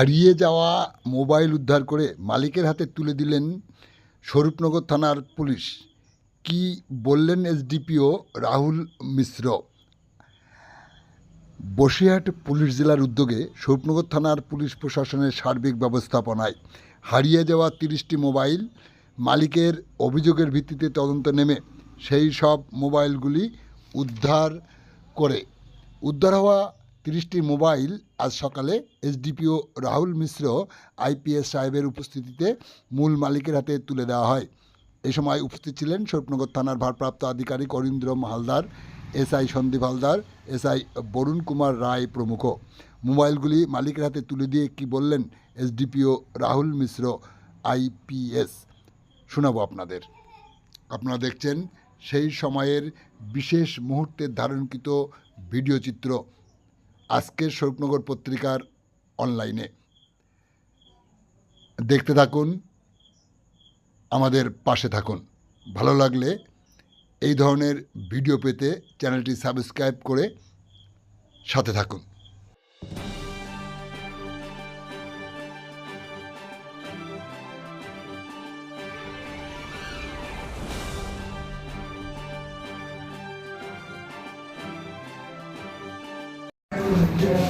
হারিয়ে যাওয়া মোবাইল উদ্ধার করে মালিকের হাতে তুলে দিলেন স্বরূপনগর থানার পুলিশ। কি বললেন এসডিপিও রাহুল মিশ্র? বসিরহাট পুলিশ জেলার উদ্যোগে স্বরূপনগর থানার পুলিশ প্রশাসনের সার্বিক ব্যবস্থাপনায় হারিয়ে যাওয়া 30টি মোবাইল মালিকের অভিযোগের ভিত্তিতে তদন্ত নেমে সেই সব মোবাইলগুলি উদ্ধার হওয়া 30টি মোবাইল আজ সকালে এসডিপিও রাহুল মিশ্র আইপিএস সাহেবের উপস্থিতিতে মূল মালিকের হাতে তুলে দেওয়া হয়। এই সময় উপস্থিত ছিলেন স্বরূপনগর থানার ভারপ্রাপ্ত আধিকারিক অরিন্দ্রম হালদার, এসআই সন্দীপ হালদার, এসআই বরুণ কুমার রায় প্রমুখ। মোবাইলগুলি মালিকের হাতে তুলে দিয়ে কি বললেন এসডিপিও রাহুল মিশ্র আইপিএস, শোনাবো আপনাদের। আপনারা দেখছেন সেই সময়ের বিশেষ মুহূর্তের ধারণকৃত ভিডিও চিত্র আজকের স্বরূপনগর পত্রিকার অনলাইনে। দেখতে থাকুন, আমাদের পাশে থাকুন। ভালো লাগলে এই ধরনের ভিডিও পেতে চ্যানেলটি সাবস্ক্রাইব করে সাথে থাকুন।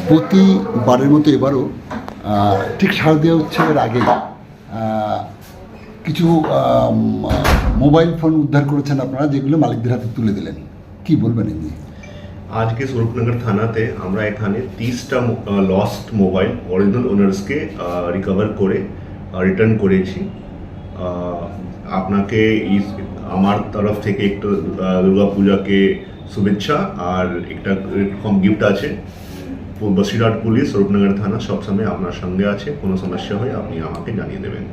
প্রতিবারের মতো এবারও ঠিক সাড়ে দেওয়া হচ্ছে এর আগে কিছু মোবাইল ফোন উদ্ধার করেছেন আপনারা, যেগুলো মালিকদের হাতে তুলে দিলেন। কি বলবেন এই নিয়ে? আজকে স্বরূপনগর থানাতে আমরা এখানে 30টা লস্ট মোবাইল অরিজিনাল ওনার্সকে রিকভার করে রিটার্ন করেছি। আপনাকে আমার তরফ থেকে একটু দুর্গা পূজাকে শুভেচ্ছা, আর একটা এরকম গিফট আছে। বসিরহাট পুলিশ স্বরূপনগর থানা সবসময় আপনার সঙ্গে আছে, কোনো সমস্যা হয় আপনি আমাকে জানিয়ে দেবেন।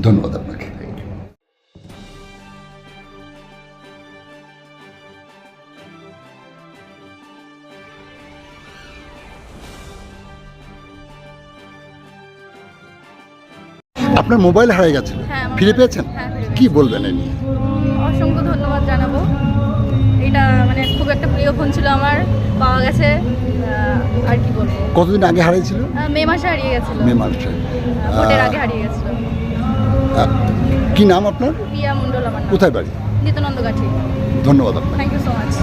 ধন্যবাদ আপনাকে। Thank you. আপনার মোবাইল হারিয়ে গেছিল, হ্যাঁ, ফিরে পেয়েছেন? হ্যাঁ, ফিরে পেয়েছি। কি বলবেন এই নিয়ে? অসংখ্য ধন্যবাদ জানাবো। এটা মানে খুব একটা প্রিয় ফোন ছিল আমার, পাওয়া গেছে। আর কি বলবো, কতদিন আগে হারিয়েছিল? মে মাসে হারিয়ে গেছিল। মে মাসে। ভোটের আগে হারিয়ে গেছিল। কি নাম আপনার? প্রিয়া মণ্ডল আমার নাম। কোথায় বাড়ি? নিত্যানন্দ গাঠি। ধন্যবাদ আপনাকে। Thank you so much.